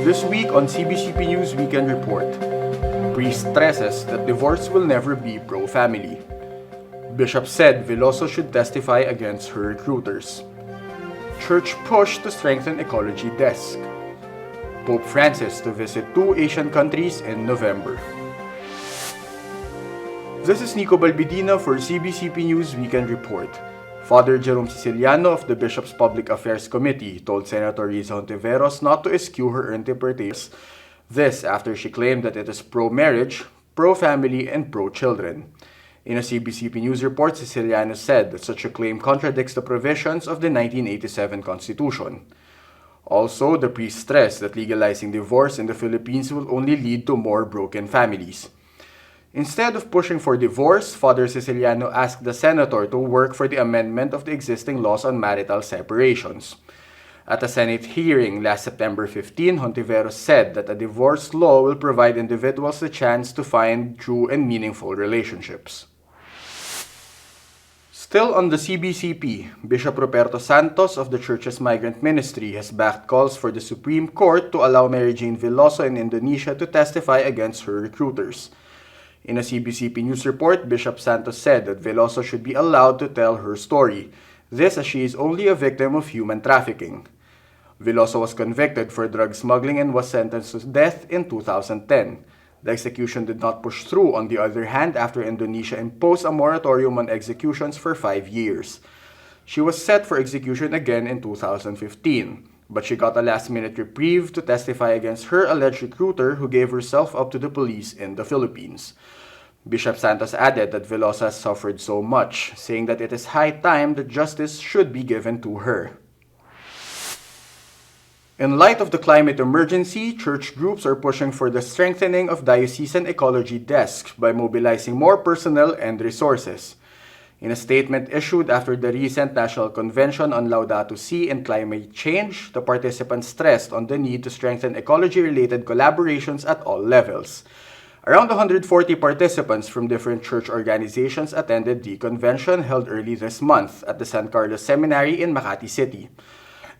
This week on CBCPNews Weekend Report, priest stresses that divorce will never be pro-family. Bishop said Veloso should testify against her recruiters. Church push to strengthen Ecology Desks. Pope Francis to visit 2 Asian countries in November. This is Nico Balbidina for CBCP News Weekend Report. Father Jerome Siciliano of the Bishop's Public Affairs Committee told Senator Riza Hontiveros not to eschew her interpretations. This after she claimed that it is pro-marriage, pro-family, and pro-children. In a CBCP News report, Siciliano said that such a claim contradicts the provisions of the 1987 Constitution. Also, the priest stressed that legalizing divorce in the Philippines will only lead to more broken families. Instead of pushing for divorce, Father Siciliano asked the senator to work for the amendment of the existing laws on marital separations. At a Senate hearing last September 15, Hontiveros said that a divorce law will provide individuals the chance to find true and meaningful relationships. Still on the CBCP, Bishop Roberto Santos of the Church's Migrant Ministry has backed calls for the Supreme Court to allow Mary Jane Veloso in Indonesia to testify against her recruiters. In a CBCP News report, Bishop Santos said that Veloso should be allowed to tell her story, this as she is only a victim of human trafficking. Veloso was convicted for drug smuggling and was sentenced to death in 2010. The execution did not push through, on the other hand, after Indonesia imposed a moratorium on executions for 5 years. She was set for execution again in 2015, but she got a last-minute reprieve to testify against her alleged recruiter who gave herself up to the police in the Philippines. Bishop Santos added that Veloso has suffered so much, saying that it is high time that justice should be given to her. In light of the climate emergency, church groups are pushing for the strengthening of diocesan ecology desks by mobilizing more personnel and resources. In a statement issued after the recent National Convention on Laudato Si and Climate Change, the participants stressed on the need to strengthen ecology-related collaborations at all levels. Around 140 participants from different church organizations attended the convention held early this month at the San Carlos Seminary in Makati City.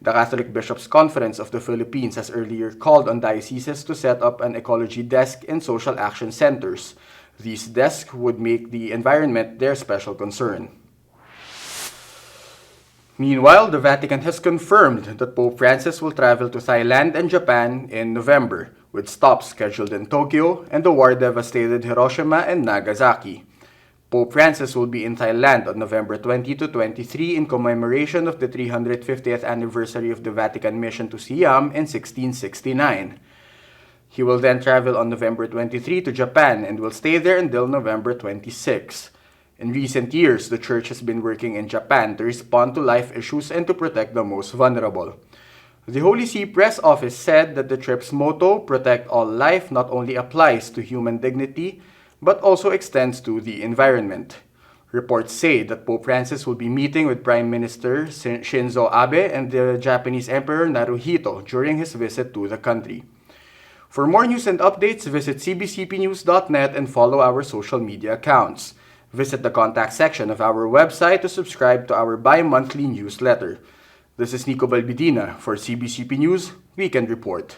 The Catholic Bishops' Conference of the Philippines has earlier called on dioceses to set up an ecology desk in social action centers. These desks would make the environment their special concern. Meanwhile, the Vatican has confirmed that Pope Francis will travel to Thailand and Japan in November, with stops scheduled in Tokyo and the war-devastated Hiroshima and Nagasaki. Pope Francis will be in Thailand on November 20 to 23 in commemoration of the 350th anniversary of the Vatican mission to Siam in 1669. He will then travel on November 23 to Japan and will stay there until November 26. In recent years, the Church has been working in Japan to respond to life issues and to protect the most vulnerable. The Holy See Press Office said that the trip's motto, "Protect All Life," not only applies to human dignity, but also extends to the environment. Reports say that Pope Francis will be meeting with Prime Minister Shinzo Abe and the Japanese Emperor Naruhito during his visit to the country. For more news and updates, visit cbcpnews.net and follow our social media accounts. Visit the contact section of our website to subscribe to our bi-monthly newsletter. This is Nico Balbidina for CBCP News Weekend Report.